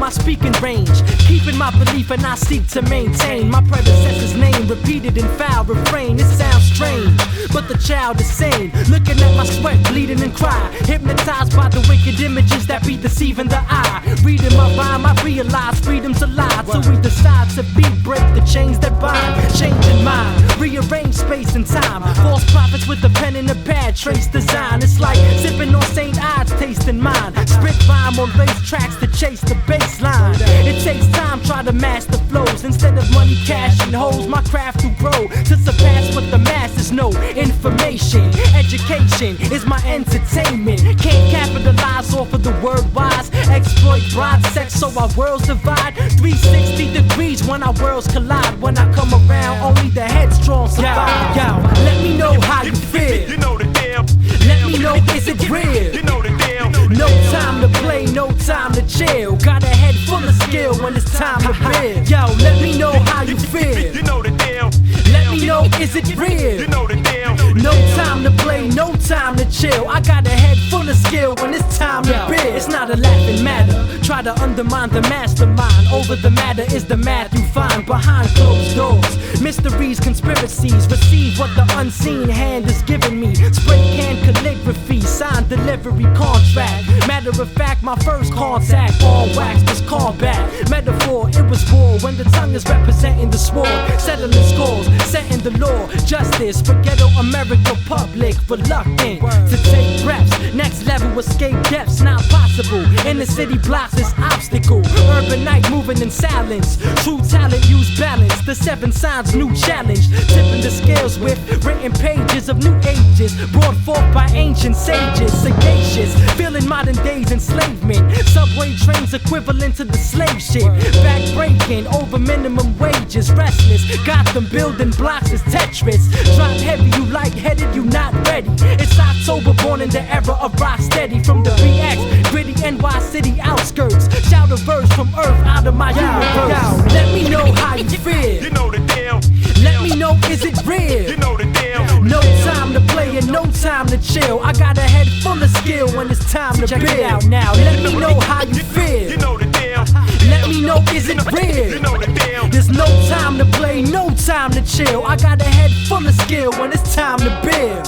my speaking range, keeping my belief and I seek to maintain my predecessor's name, repeated in foul refrain. It sounds strange, but the child is sane, looking at my sweat, bleeding and cry, hypnotized by the wicked images that be deceiving the eye. Reading my rhyme, I realize freedom's a lie, so we decide to break the chains that bind, changing mind, rearrange space and time. False prophets with a pen and a pad, trace design. It's like sipping on St. Ides, tasting mine. Spit rhyme on race tracks to chase the baseline. It takes time, try to master flows. Instead of money, cash, and hoes, my craft to grow to surpass what the masses know. Information, education is my entertainment. Can't capitalize off of the word wise. Exploit broad sex so our worlds divide. 360 degrees when our worlds collide. When I come around, only the headstrong survive. Yo, let me know how you feel. You know the deal. Let me know, is it real? You know the deal. No time to play, no time to chill. Got a head full of skill when it's time to build. Yo, let me know how you feel. You know the deal. Let me know, is it real? You know the deal. No time to play, no time to chill. I got a head full of skill when it's time to build. It's not a laughing matter. Try to undermine the mastermind. Over the matter is the math you find behind closed doors. Mysteries, conspiracies. Receive what the unseen hand is giving me. Spray can calligraphy, signed delivery contract. Matter of fact, my first contact on wax was combat. Metaphor, it was war when the tongue is representing the sword. Settling scores, setting the law. Justice for ghetto America public. Reluctant to take breaths. Next level escape depths, not possible. In the city blocks is obstacle. Urban night moving in silence. True talent use balance. The 7 signs, new challenge. Tipping the scales with written pages of new ages. Brought forth by ancient sages. Sagacious, feeling modern day's enslavement. Subway trains equivalent to the slave ship. Back breaking over minimum wages. Restless, got them building blocks as Tetris. Drop heavy, you light-headed, you not ready. It's October, born in the era of rock steady. From the BX, gritty NY city outskirts. Shout a verse from earth out of my universe. Yo, let me know how you feel. You know the deal. Let me know, is it real? You know the deal. No time to play and no time to chill. I got a head full of skill when it's time to build. Check it out now. Let me know how you feel. You know the deal. Let me know, is it real? You know the deal. There's no time to play, no time to chill. I got a head full of skill when it's time to build.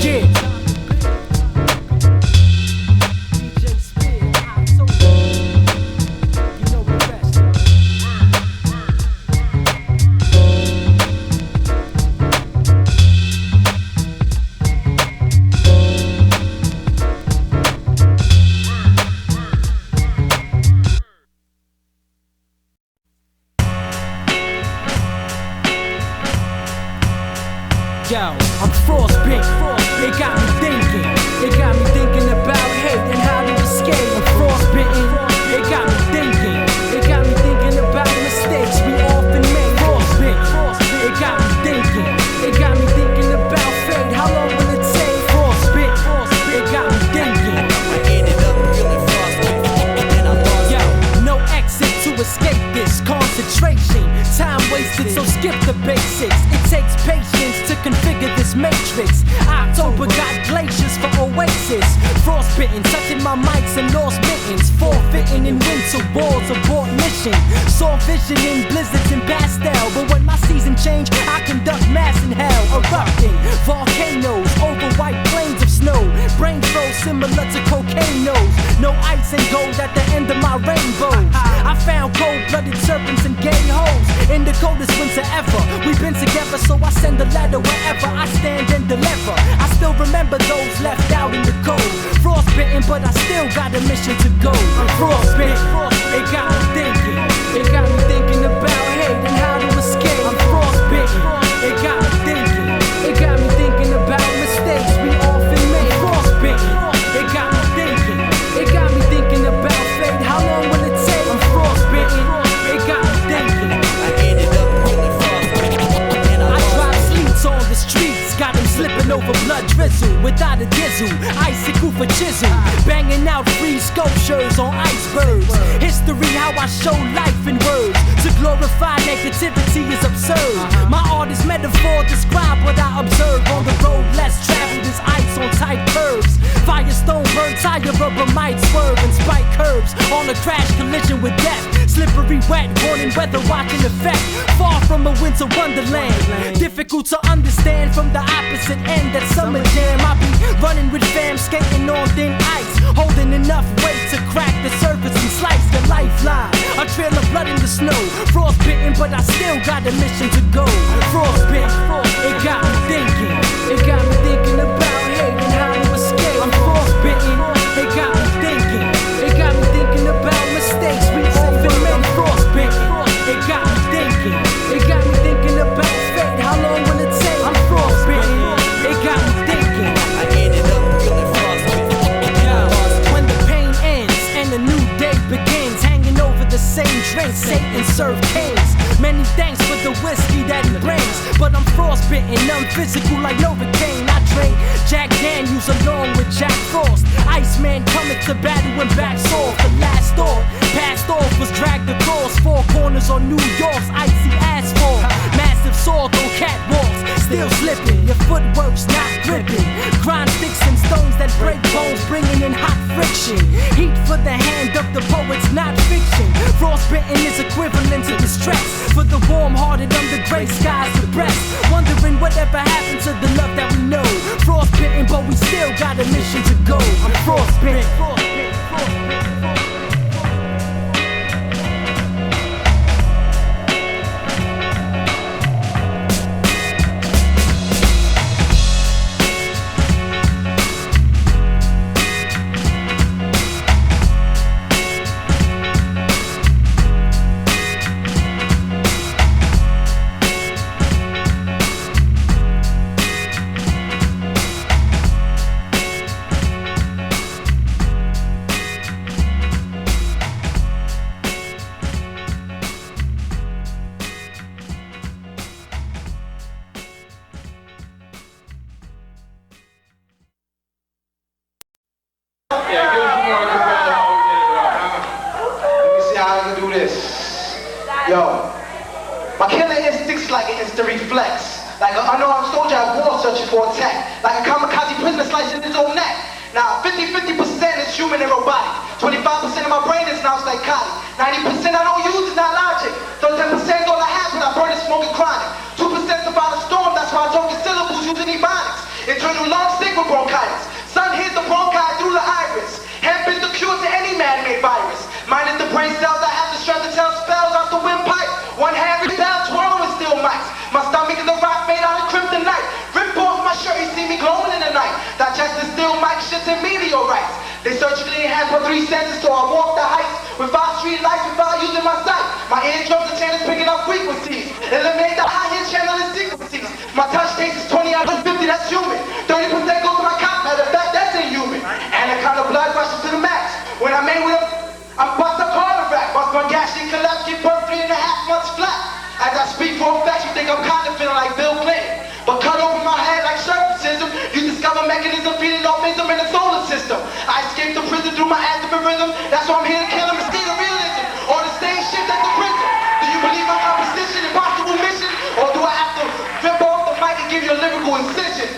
Yeah. Yo, I'm frostbitten. It got me thinking. It got me thinking about hate and how to escape. I'm frostbitten. It got me thinking. It got me thinking about mistakes we often make. Frostbitten. It got me thinking. It got me thinking about fate. How long will it take? Frostbitten. It got me thinking. I ended up feeling frostbitten and I lost. Yo, no exit to escape this concentration. Time wasted, so skip the basics. It takes patience to configure this matrix. October got glaciers for oasis. Frostbitten, touching my mics and lost mittens. Forfeiting in winter wars, abort mission. Saw vision in blizzards and pastel. But when my season change, I conduct mass in hell. Erupting volcanoes over white plains of snow. Brain flow similar to cocaine nose. No ice and gold at the end of my rainbow. I found cold-blooded serpents and gay hoes. In the coldest winter ever, we've been together, so I send a letter wherever I stand and deliver. I still remember those left out in the cold. Frostbitten, but I still got a mission to go. I'm frostbitten. It got me thinking. It got me thinking about hate and how to escape. I'm frostbitten. It got me thinking. It got me thinking about mistakes we often make. Frostbitten. It got me thinking. It got me thinking about fate. How long will it take? I'm frostbitten. It got me thinking. I ended up feeling frostbitten and I lost. I dropped sleets on the streets, got them slipping over blood drizzle without a diesel, icicle for chisel, banging out free sculptures on icebergs. History, how I show life in words. To glorify negativity is absurd. My art is metaphor, describe what I observe on the road less traveled as ice on tight curves. Firestone burns Tire rubber might swerve and spike curbs on a crash collision with death. Slippery wet, warning weather watching effect. Far from a winter wonderland, difficult to understand from the opposite end. That summer jam, I be running with fam, skating on thin ice, holding enough weight to crack the surface and slice the lifeline. A trail of blood in the snow, frostbitten, but I still got a mission to go. Frostbitten, it got me thinking. It got me thinking about hate and how to escape. I'm frostbitten, it got me thinking. It got me thinking about mistakes we often make. Frostbitten, it got me thinking. It got me thinking about fate. How long will it take? I'm frostbitten, it got me thinking. I ended up feeling frostbitten. When the pain ends and a new day begins, hanging over the same drink, Satan served kings. Many thanks for the whiskey that he brings, but I'm frostbitten, I'm physical like Novocaine. I drink Jack Daniels along with Jack Frost. Iceman coming to battle when backs off. The last thought passed off was dragged across four corners on New York's icy asphalt. Massive sword on catwalks, still slipping. Your footwork's not gripping. Grind sticks and stones that break bones, bringing in hot friction. Heat for the hand of the poet's not fiction. Frostbitten is equivalent to distress for the warm-hearted under gray skies depressed, wondering whatever happened to the love that we know. Frostbitten, but we still got a mission to go. I'm frostbitten. Yeah, give us some more Okapella while we get it up, huh? Let me see how I can do this. Yo, my killer instincts like an instant reflex. Like an unarmed soldier at war searching for attack. Like a kamikaze prisoner slicing his own neck. Now 50% is human and robotic. 25% of my brain is now psychotic. 90% I don't use is not logic. So 10% all I have when I burn is smoking chronic. 2% survive a storm, that's why I talk in syllables using ebonics. Internal lung sick with bronchitis. Sun hits the bronchi through the iris. Hemp is the cure to any man-made virus. Mine is the brain cells that have the strength to tell spells off the windpipe. One hand rebel, twirling with steel mics. My stomach is a rock made out of kryptonite. Rip off my shirt, you see me glowing in the night. Digest the steel mic shit and meteorites. They surgically enhance my 3 senses, so I walk the heights with 5 street lights without using my sight. My eardrums are channels picking up frequencies. Eliminate the high-end channeling sequencies. My touch taste is 20 out of 50, that's human. 30% goes to my cop, matter of fact, that's inhuman. And the kind of blood rushes to the max. When I'm made with a, I'm bust a cardiac. Bust my gastric collapse, get birth 3.5 months flat. As I speak for a fact, you think I'm kind of feeling like Bill Clinton. But cut open my head like circumcision, you discover mechanism feeding off ism in the solar system. I escaped the prison through my active rhythm. That's why I'm here to kill him and state of realism. Or the same shit at the prison. Do you believe my composition, impossible mission? Or do I have to rip off the mic and give you a lyrical incision?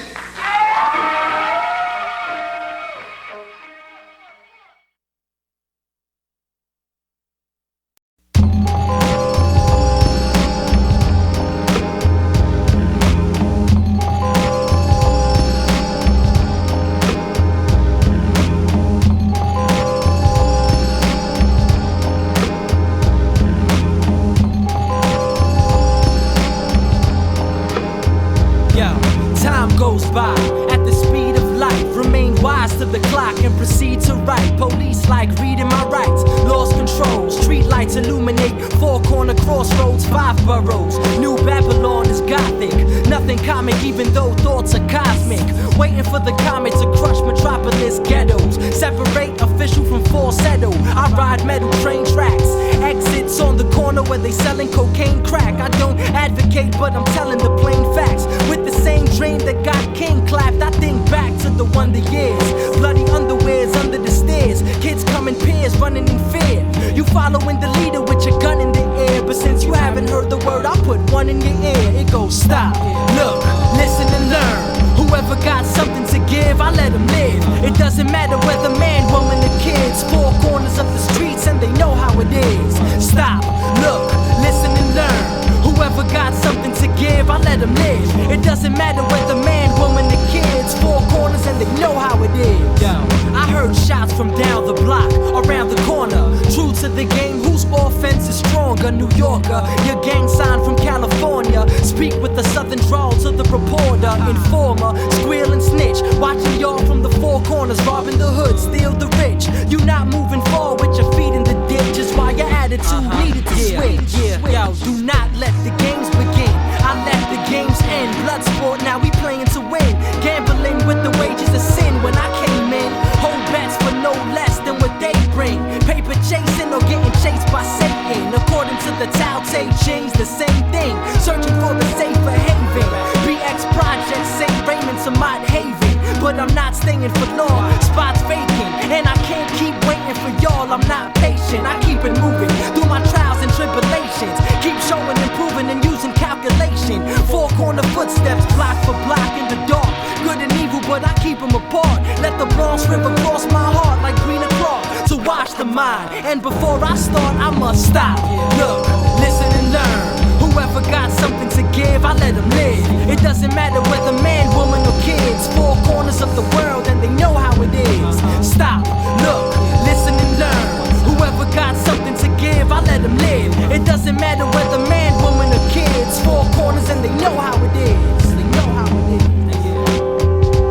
Goes by at the speed of light. Remain wise to the clock and proceed to write. Police like reading my rights. Lost control. Street lights illuminate 4-corner crossroads, 5 boroughs. New Babylon is gothic. Nothing comic, even though thoughts are cosmic. Waiting for the comet to crush metropolis ghettos. Separate official from falsetto. I ride metal train tracks. Exits on the corner where they selling cocaine crack. I don't advocate, but I'm telling the plain facts. With the same dream that got King clapped, I think back to the wonder years. Bloody underwears under the stairs. Kids come in pairs, running in fear. You following the leader with your gun in the air. But since you haven't heard the word, I'll put one in your ear. It goes stop, look, listen and learn. Whoever got something to give, I let him live. It doesn't matter matter whether man, woman, or kids. Four corners of the streets and they know how it is. Stop, look, listen and learn. Whoever got something to give, I let them live. It doesn't matter whether man, woman, or kids. Four corners and they know how it is. Yo, I heard shots from down the block, around the corner. True to the game, whose offense is stronger? New Yorker, your gang sign from California. Speak with the southern drawl to the reporter. Informer, squeal and snitch. Watching y'all from the four corners, robbing the hood, steal the rich. You not moving forward with your feet in the ditch. Is why your attitude needed to switch. Yo, do not let the games begin. I let the games end. Blood sport, now we playing to win. Gambling with the wages of sin when I came in. Hold bets for no less than what they bring. Paper chasing or getting chased by Satan. According to the Telltale chains, the same thing. Searching for the safer haven. BX Project, St. Raymond to Mott Haven. But I'm not staying for long. Spots vacant, and I can't keep waiting for y'all. I'm not patient. I keep it moving through my trials and tribulations. Keep showing, improving, and using calculation. Four corner footsteps, block for block in the dark. Good and evil, but I keep them apart. Let the Bronx River cross my heart like green across to wash the mind. And before I start, I must stop. Look, listen and learn. Whoever got something to give, I let them live. It doesn't matter whether man, woman, or kids. Four corners of the world and they know how it is. Stop, look, listen and learn. Whoever got something to give, I let them live. It doesn't matter whether man, woman, or kids. Four corners and they know how it is. They know how it is.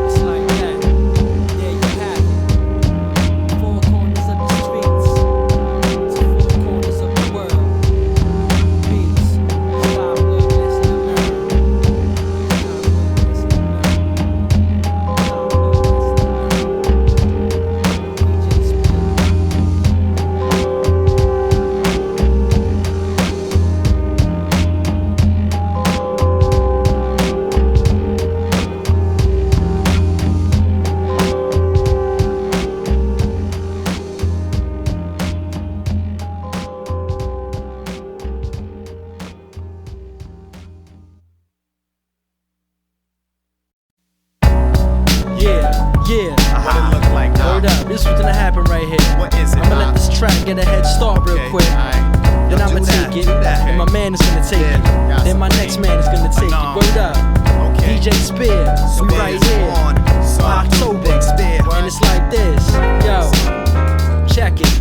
It's like that. There you have it. Four corners of the streets to four corners of the world. Peace. Stop, look, listen and learn. Yeah. What it look like now? Hold up, this is what's gonna happen right here. What is it? I'm gonna let this track get a head start real Okay, quick. alright. Then Yo, I'ma do that, take it, do that. and my man is gonna take Yeah, it. got Then my some next things. man is gonna take Anom. it. Word up. Okay. DJ Spears, So we it right is here. on. So I do Oktober, Big Spear. and it's like this. Yo, check it.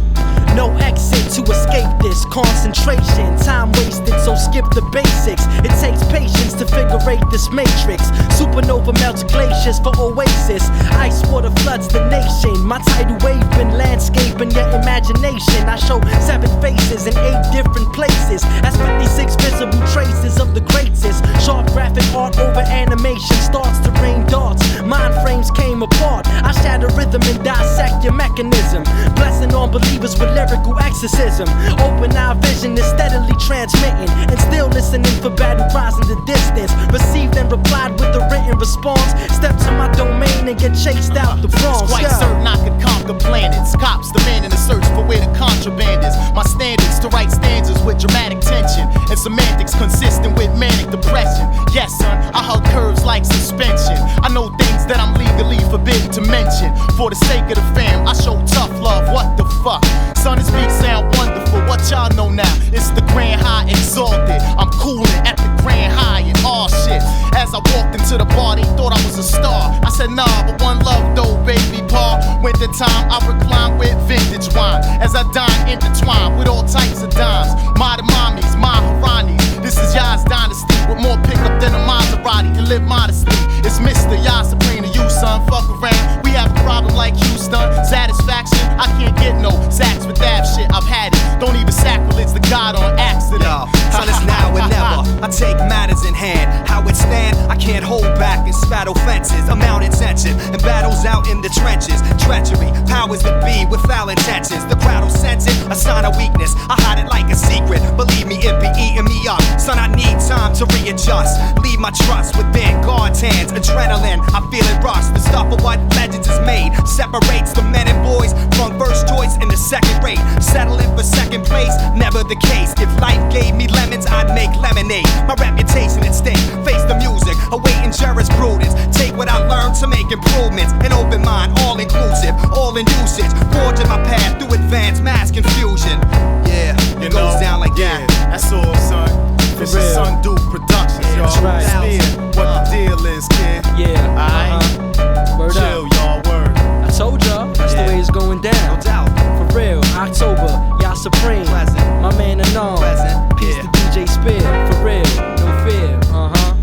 No exit to escape this concentration. Time wasted, so skip the basics. It takes patience to figure out this matrix. Supernova melts glaciers for oasis. Ice water floods the nation. My tidal wave been landscaping your imagination. I show 7 faces in 8 different places. That's 56 visible traces of the greatest. Sharp graphic art over animation starts to rain darts. Mind frames came apart. I shatter rhythm and dissect your mechanism. Blessing on believers with lyrical exorcism. Open eye vision is steadily transmitting. And still listening for battle cries in the distance. Received and replied with a written response. Step to my domain and get chased out the Bronx. Quite certain I could conquer planets. Cops demanding a search for where the contraband is. My standards to write stanzas with dramatic tension and semantics consistent with manic depression. Yes, son, I hug curves like suspension. I know things that I'm legally forbidden to mention. For the sake of the fam, I show tough love. What the fuck? Son, this beat sound wonderful. What y'all know now? It's the Grand High exalted. I'm cooling at the Grand High and all shit. As I walked into the bar, they thought I was a star. I said, nah, but one love though, baby Paul. Winter time, I recline with vintage wine. As I dine intertwined with all types of dimes. Maharanis, Maharanis. This is Yas dynasty with more pickup than a Maserati. And live modestly. It's Mr. Yas Supreme to you, son. Fuck around. We have a problem like Houston. Satisfaction, I can't get no sacks with that shit. I've had it. Don't even sacrilege the God on accident. Yo, son, it's now or never. I take matters in hand. How it stand, I can't hold back and straddle fences. Amount intention and battles out in the trenches. Treachery, powers that be with foul intentions. The crowd will sense it, a sign of weakness. I hide it like a secret. Believe me, it be eating me up. Son, I need time to readjust. Leave my trust within God's hands. Adrenaline, I feel it rush. The stuff of what legends is made separates the men and boys from first choice in the second rate. Settling for second place, never the case. If life gave me lemons, I'd make lemonade. My reputation at stake. Face the music, awaiting jurisprudence. Take what I learned to make improvements. An open mind, all inclusive, all stolen usage. Forging my path through advanced mass confusion. Yeah, it goes down like that. That's all, son. This is Sun Duke Productions, y'all. That's right. Spin what the deal is, kid. Yeah. Alright? Word Chill, up. y'all. Word. I told y'all, that's the way it's going down. No doubt. For real, Oktober, y'all supreme. Pleasant. My man Anom. Present. Peace Yeah. to DJ Spear. For real, no fear.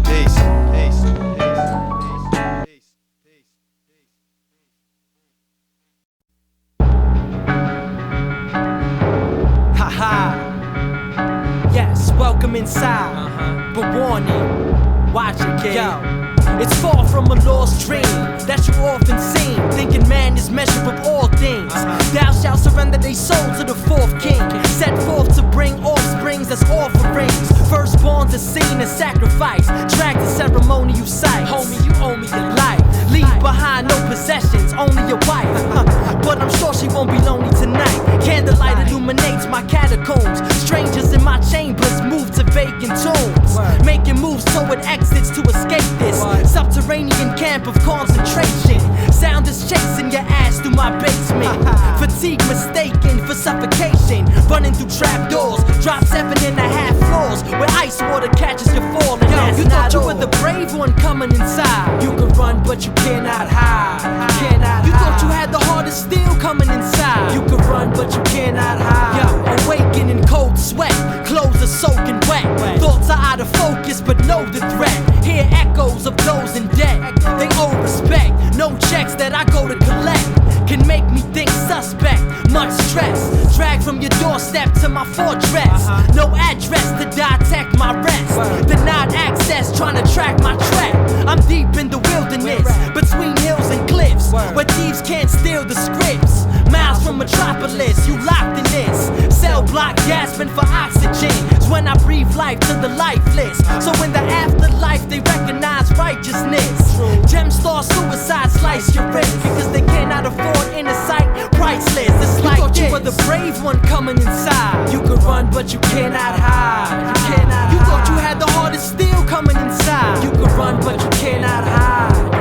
Peace. Peace. Haha. Yes, welcome inside. But warning, watch it, kid. Yo. It's far from a lost dream that you often seen, thinking man is measure of all things. Thou shalt surrender thy soul to the fourth king, set forth to bring offsprings as offerings. Firstborns are seen as sacrifice, drag the ceremonial sight. Homie, you owe me your life. Leave behind no possessions, only your wife. But I'm sure she won't be lonely tonight. Candlelight illuminates my catacombs. Strangers in my chambers move to vacant tombs, making moves toward exits to escape this subterranean camp of concentration. Sound is chasing your ass through my basement. Fatigue mistaken for suffocation. Running through trap doors, drop 7.5 floors where ice water catches your fall. And yo, you thought you were the brave one coming inside. You could run, but you cannot hide. You thought you had the heart of steel coming inside. You could run, but you cannot hide. Yo, awaken in cold sweat, clothes are soaking wet. Thoughts are out of focus, but know the threat. Hear echoes of those in debt. They owe respect. No checks that I go to collect can make me think suspect. Much stress, drag from your doorstep to my fortress. No address to detect my rest. Denied access, trying to track my track. I'm deep in the wilderness, between hills and cliffs, where thieves can't steal the scripts. Miles from metropolis, you locked in this cell block, gasping for oxygen. It's when I breathe life to the lifeless. So in the afterlife, they recognize righteousness. Gemstar suicide slice your wrist because they cannot afford inner sight, priceless. It's like you thought you were the brave one coming inside. You could run, but you cannot hide. You thought you had the heart of steel coming inside. You could run, but you cannot hide.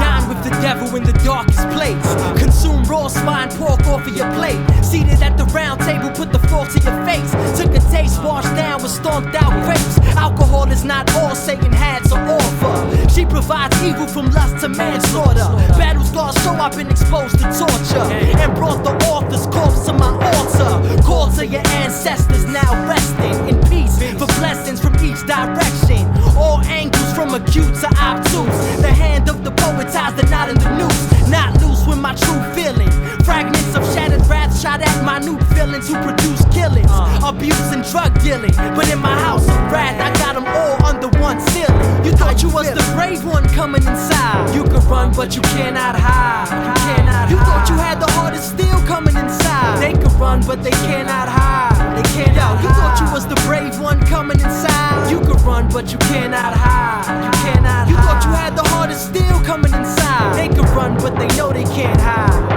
Dine with the devil in the darkest place. Consume raw spine pork off of your plate. Seated at the round table, put the fork to your face. Took a taste, washed down with stomped out grapes. Alcohol is not all Satan had to offer. She provides evil from lust to manslaughter. Battle scars show I've been exposed to torture and brought the author's corpse to my altar. Call to your ancestors now resting in peace for blessings from each direction. All angles from acute to obtuse. The hand of the poet ties the knot in the noose. Not loose with my true feeling. Fragments of shattered wrath shot at minute feelings who produce killings. Abuse and drug dealing. But in my house of wrath, I got them all under one ceiling. You thought you was the brave one coming inside. You could run, but you cannot hide. You thought you had the heart of steel coming inside. They could run, but they cannot hide. You thought you was the brave one coming inside. You could run, but you cannot hide. You thought you had the heart of steel coming inside. They could run, but they know they can't hide.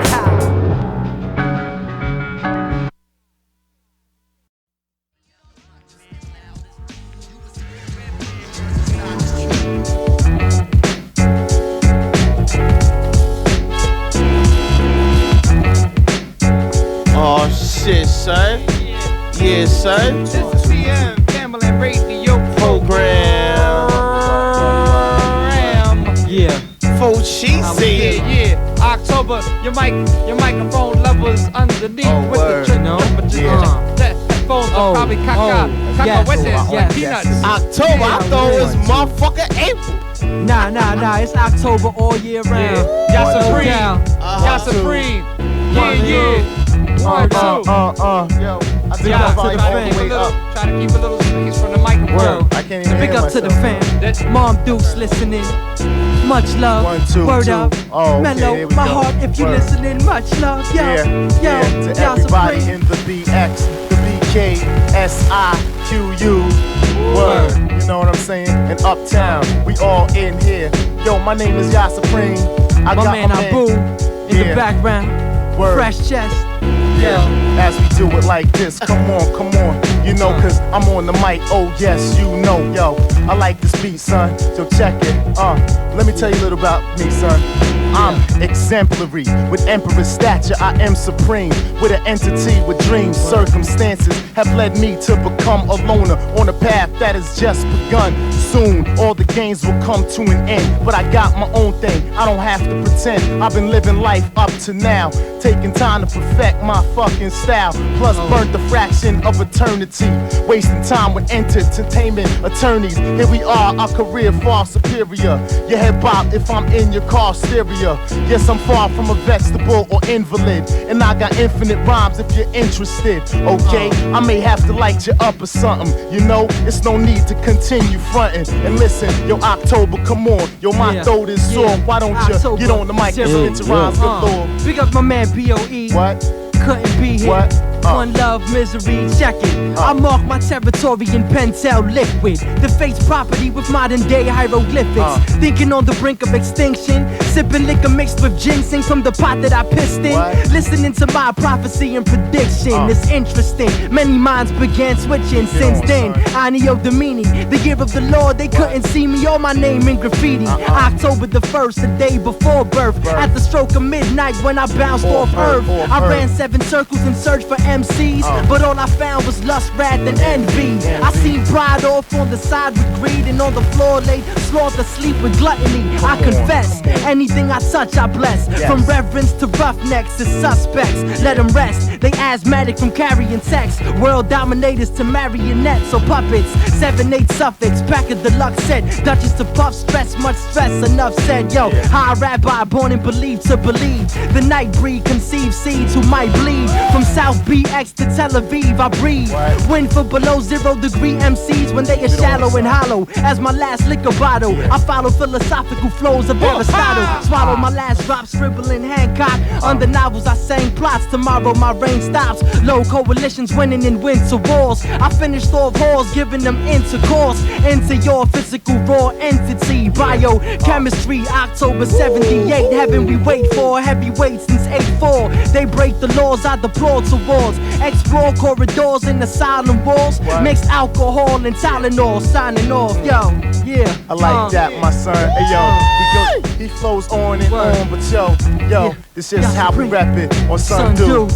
Oh shit, son. Yeah, son. This is PM Family Radio Program. Yeah. Full cheesy. Yeah. Oktober, your microphone levels underneath with word. the temperature. Yeah. That phones are probably caca yes, with this, yes. like peanuts. October, I thought it was motherfucking April. Nah, it's October all year round. Y'all supreme. down. Y'all supreme. Yeah. 1, 2. Yo, I think Yeah, I'm to volume the all fan. the way up. Try to keep a little space from the microphone. I can't even Big hear up to the myself. fam. Mom Dukes listening. Much love. 1, 2, Word 2. up. Oh, okay, Mellow, there we my go. heart if you Word. listening. Much love. Yo, Yeah, yo, to y'all everybody supreme. in the BX, the BKSIQU. Word, you know what I'm saying? In Uptown, we all in here. Yo, my name is Ya Supreme. I My got man my Abu in the Yeah. background. Word. Fresh chest. As we do it like this, come on, you know, cause I'm on the mic, oh yes, you know, yo, I like this beat, son, so check it, let me tell you a little about me, son. I'm exemplary, with emperor stature, I am supreme, with an entity with dreams, circumstances have led me to become a loner on a path that has just begun. Soon, all the games will come to an end, but I got my own thing, I don't have to pretend. I've been living life up to now, taking time to perfect my fucking style, plus burnt the fraction of eternity, wasting time with entertainment attorneys. Here we are, our career far superior. Your head bop if I'm in your car stereo. Yes, I'm far from a vegetable or invalid, and I got infinite rhymes if you're interested. Okay, I may have to light you up or something. You know, it's no need to continue fronting. And listen, yo, Oktober, come on, yo, my throat is sore. Why don't you Oktober, get on the mic and spit your rhymes galore? Big up my man B.O.E. What? Couldn't be here. What? One love, misery, check it. I mark my territory in Pentel liquid. The fate's property with modern day hieroglyphics. Thinking on the brink of extinction. Sipping liquor mixed with ginseng from the pot that I pissed in. Listening to my prophecy and prediction. It's interesting. Many minds began switching since then. Anio Domini, the year of the Lord. They couldn't see me or my name in graffiti. October the 1st, the day before birth. At the stroke of midnight when I bounced off earth. I ran 7 circles in search for MCs, but all I found was lust, wrath, and envy. I seen pride off on the side with greed, and on the floor laid sloth asleep with gluttony. I confess, anything I touch I bless. From reverence to roughnecks to suspects, let them rest. They asthmatic from carrying sex. World dominators to marionettes or puppets. 7-8 suffix, pack of deluxe set. Duchess to puff, stress, much stress, enough said. Yo, high rabbi, born and believed to believe. The night breed conceive seeds who might bleed. From South BX to Tel Aviv, I breathe. Wind for below 0 degree MCs when they are shallow and hollow. As my last liquor bottle, I follow philosophical flows of Aristotle. Swallow my last drop, scribbling Hancock. Under novels, I sang plots. Tomorrow my rain stops. Low coalitions winning in winter wars. I finished off halls, giving them intercourse into your physical raw entity. Biochemistry, October 78. Heaven we wait for, heavyweight since 84. They break the laws I deplore towards. Explore corridors in the silent walls. Mixed alcohol and Tylenol. Signing off, yo, yeah. I like that, my son. Hey, yo, he flows on and on, but yo, this is how we rap it on Sundew.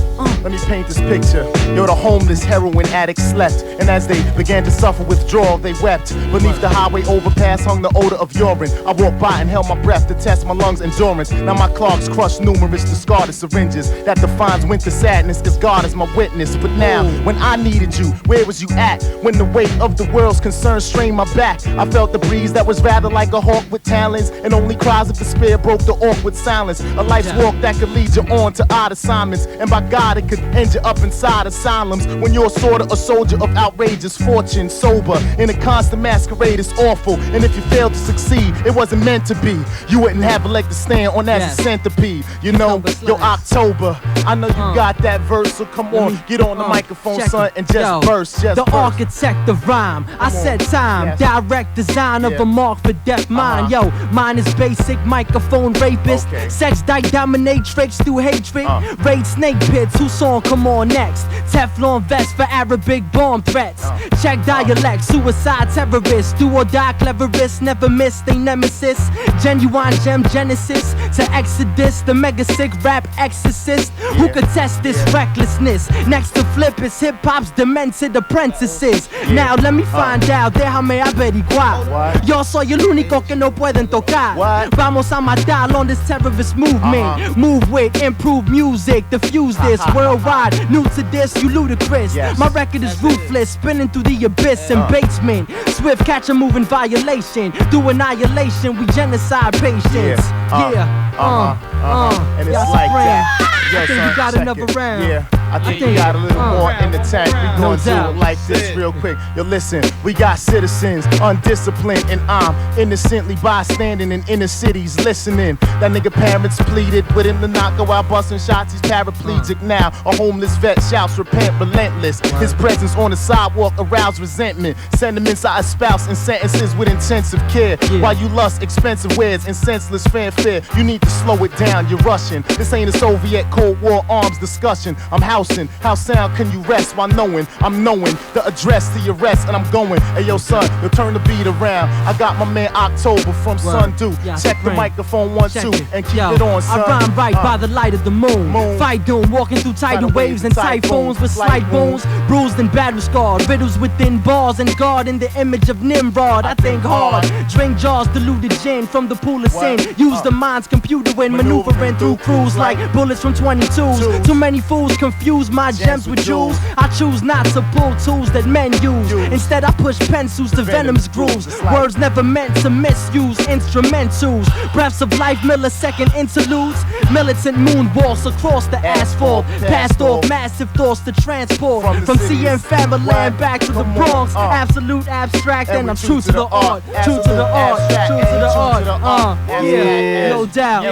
Let me paint this picture. Yo, the homeless heroin addicts slept, and as they began to suffer withdrawal, they wept. Beneath the highway overpass hung the odor of urine. I walked by and held my breath to test my lungs' endurance. Now my clogs crush numerous discarded syringes. That defines winter sadness, cause God is my witness. But now, when I needed you, where was you at? When the weight of the world's concerns strained my back, I felt the breeze that was rather like a hawk with talons, and only cries of despair broke the awkward silence. A life's walk that could lead you on to odd assignments, and by God it could end you up inside asylums. When you're sort of a soldier of outrageous fortune, sober in a constant masquerade is awful, and if you fail to succeed, it wasn't meant to be. You wouldn't have a leg to stand on as a centipede. You know, yo, October, I know you got that verse, so come on, get on the microphone, son, and just burst. The architect of rhyme, I said time, direct design of a mark for deaf mind. Yo, mine is basic, microphone rapist, sex dominatrix through hatred, raid snake pits, whose song come on next? Teflon vest for Arabic bomb threats, check dialect, suicide terrorists, do or die cleverest, never miss they nemesis, genuine gem genesis to Exodus, the mega sick rap exorcist, who could test this recklessness? Next to flip is hip hop's demented apprentices. Now let me find out, déjame averiguar. Yo soy el único que no pueden tocar. Vamos a matar on this terrorist movement. Move with improved music, diffuse this worldwide. New to this, you ludicrous. My record is ruthless, spinning through the abyss and basement. Swift catch a move in violation. Through annihilation, we genocide patients. And it's like that. Yo, I think son, we got another round. Yeah, I think we got a little more in the tank. We gonna do it like this real quick. Yo, listen, we got citizens undisciplined, and I'm innocently bystanding in inner cities listening. That nigga parents pleaded with him to not go out busting shots. He's paraplegic now. A homeless vet shouts, repent, relentless. His presence on the sidewalk aroused resentment. Sentiments I espouse in sentences with intensive care. While you lust expensive wares and senseless fanfare, you need to slow it down. You're rushing. This ain't a Soviet Cold War arms discussion. I'm house bouncing. How sound can you rest while knowing I'm knowing the address to your rest and I'm going. Hey yo son, you'll turn the beat around. I got my man Oktober from Sundew. Check the microphone 1, 2 and keep it on, son. I rhyme right by the light of the moon. Fight doom, walking through tidal waves and typhoons with slight wounds, bruised and battle scarred, riddles within bars and guard in the image of Nimrod. I think hard, drink jars, diluted gin from the pool of sin. Use the mind's computer when maneuvering through crews like bullets from 22s. Too many fools confuse my gems with jewels. I choose not to pull tools that men use. Instead I push pencils to venom's grooves. Words never meant to misuse instrumentals. Breaths of life, millisecond interludes. Militant moonwalks across the asphalt. Passed off massive thoughts to transport. From CM Famalam back to the Bronx. Absolute abstract and I'm true to the art. True to the art. True to the art. Yeah, no doubt.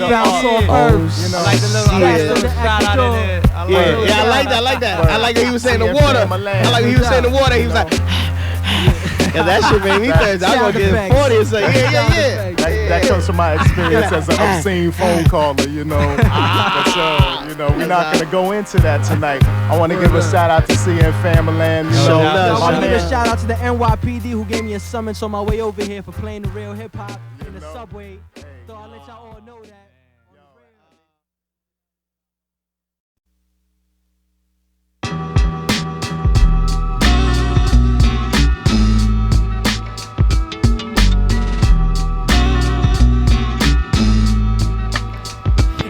Bounce off earth. You know, like the little shout out in there. Yeah, I like that. I like that. I like that he was saying the water. I like when he was saying the water. He was like. Yeah, that shit made me think I was gonna get 40 and say, yeah. That comes from my experience as an obscene phone caller, you know. But, you know, we're not gonna go into that tonight. I want to give a shout out to CN Famalam. You know, I want to give a shout out to the NYPD who gave me a summons on my way over here for playing the real hip hop in the subway. So I'll let y'all all know that.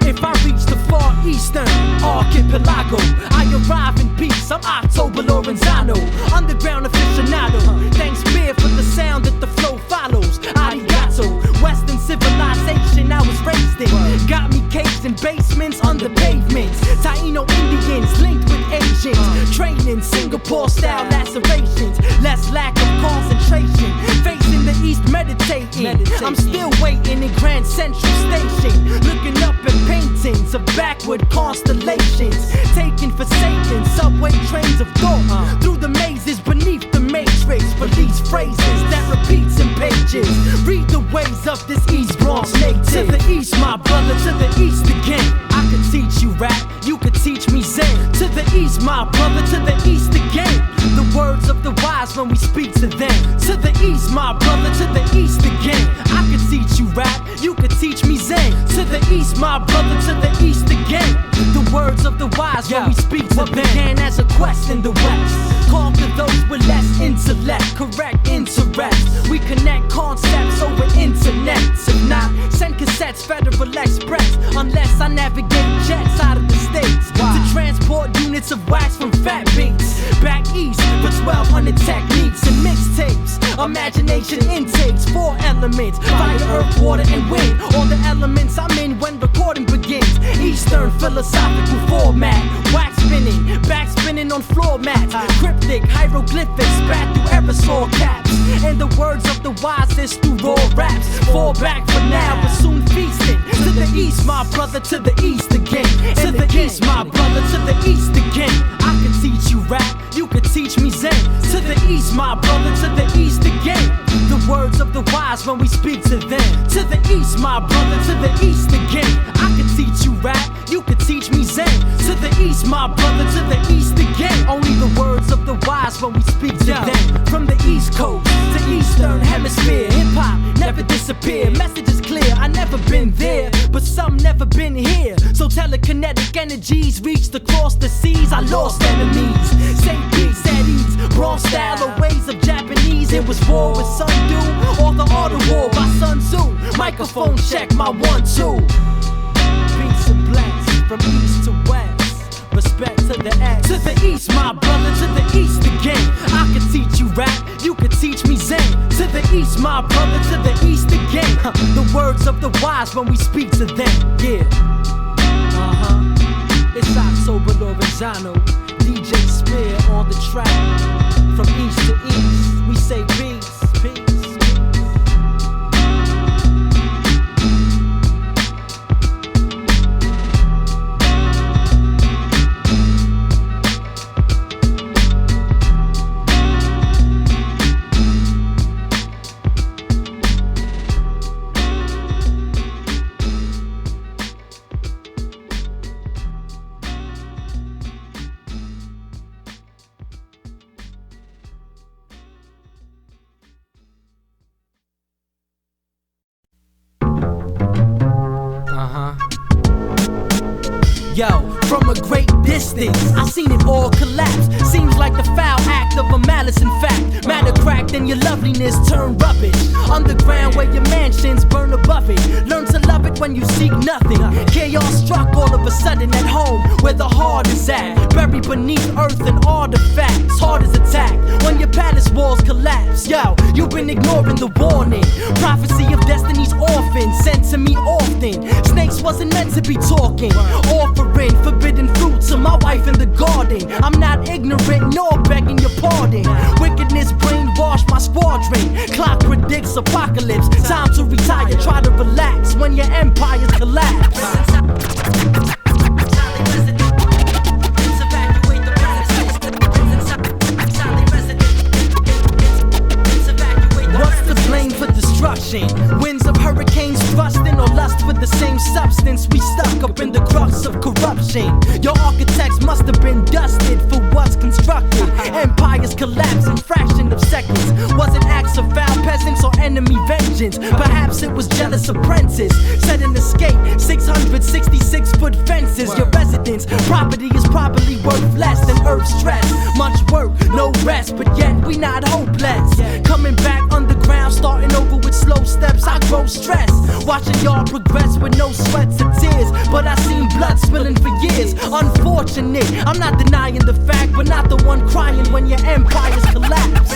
If I reach the far eastern archipelago, I arrive in peace. I'm Oktober Lorenzano, underground aficionado. Thanks beer for the sound that the flow follows. Arigato, Western civilization I was raised in. Got me caves in basements under pavements. Taino Indians linked with Asians. Training Singapore style lacerations. Less lack of concentration. Facing the east meditating. I'm still waiting in Grand Central Station. Looking up at paintings of backward constellations. Taking forsaken subway trains of thought. Through the mazes beneath the matrix. Release phrases that repeats in pages. Read the ways of this East Bronx native. To the east, my brother, to the east again. I could teach you rap, you could teach me Zen. To the east, my brother, to the east again. The words of the wise when we speak to them. To the east, my brother, to the east again. I could teach you rap, you could teach me Zen. To the east, my brother, to the east again. The words of the wise when we speak to them. What began as a quest in the west, conquer those with less intellect. Correct interest, we connect concepts over internet. If not, send cassettes, Federal Express. Unless I navigate jets out of the States to transport units of wax from fat beats. Back east for 1200 techniques and mixtapes. Imagination intakes, 4 elements: fire, earth, water, and wind. All the elements I'm in when recording begins. Eastern philosophical format. Wax spinning, back spinning on floor mats. Cryptic hieroglyphics spat through aerosol caps. And the words of the wisest through raw raps. Fall back for now, but soon feasting. To the east, my brother, to the east again. To the east, my brother, to the east again. I could teach you rap, you could teach me Zen. To the east, my brother, to the east again. The words of the wise when we speak to them. To the east, my brother, to the east again. I could teach you rap, you could teach me Zen. To the east, my brother, to the east again. Only the words of the wise when we speak to them. From the east coast to eastern hemisphere, hip-hop never disappear. Message is clear, I never been there, but some never been here. So telekinetic energies reached across the seas. I lost enemies, say peace at ease. Bronx style or ways of Japanese. It was war with Sundu or the art of war by Sun Tzu. Microphone check, my 1-2. Peace and bless from east to west. Respect to the X. To the east, my brother, to the east again. I could teach you rap, you could teach me Zen. To the east, my brother, to the east again. The words of the wise when we speak to them. Yeah. It's Oktober Lorenzano, DJ Spear on the track. From east to east, we say peace, peace. Yo, from a great distance, I seen it all collapse. Seems like the foul act of a malice in fact. Matter cracked and your loveliness turned rubbish. Underground where your mansions burn above it. Learn to love it when you seek nothing. Chaos struck all of a sudden at home where the heart is at. Buried beneath earth and artifacts. Hard as attack when your palace walls collapse. Yo, you've been ignoring the warning. Prophecy of destiny's orphan sent to me often. Snakes wasn't meant to be talking. Offering forbidden fruit to my wife in the garden. I'm not ignorant nor begging your pardon. Wickedness brainwashed my squadron. Clock predicts apocalypse. Time to retire, try to relax when your empires collapse. What's the blame for destruction? Winds of hurricanes thrusting or lust for the same substance. We stuck up in the crux of corruption. Your architects must have been dusted for what's constructed. Empires collapse in fraction of seconds. Wasn't acts of foul peasants or enemy vengeance. Perhaps it was jealous apprentice. Set an escape, 666-foot fences. Your residence, property is probably worth less than earth's stress. Much work, no rest, but yet we not hopeless. Coming back underground, starting over with slow steps. I grow stressed, watching y'all progress with no sweats or tears. But I seen blood spilling for years. Unfortunate, I'm not denying the fact, but not the one crying when your empires collapse.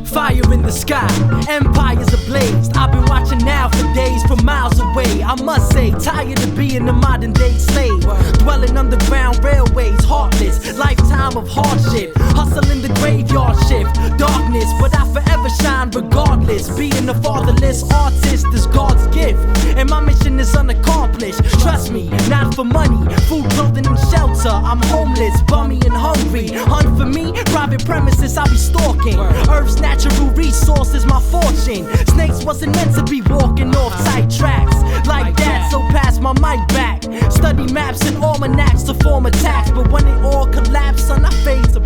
Fire in the sky, empires ablaze. I've been watching now for days from miles away. I must say, tired of being a modern day slave. Dwelling underground railways, heartless, lifetime of hardship. Hustling the graveyard shift, darkness, but I forever shine regardless. Being a fatherless artist is God's gift, and my mission is unaccomplished. Trust me, not for money, food, clothing, and shelter. I'm homeless, bummy, and hungry. Hunt for me, private premises I'll be stalking. Earth's natural resources, my fortune. Snakes wasn't meant to be walking off tight tracks like that, so pass my mic back. Study maps and almanacs to form attacks, but when it all collapse, son, I fade to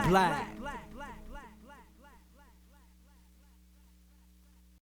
black.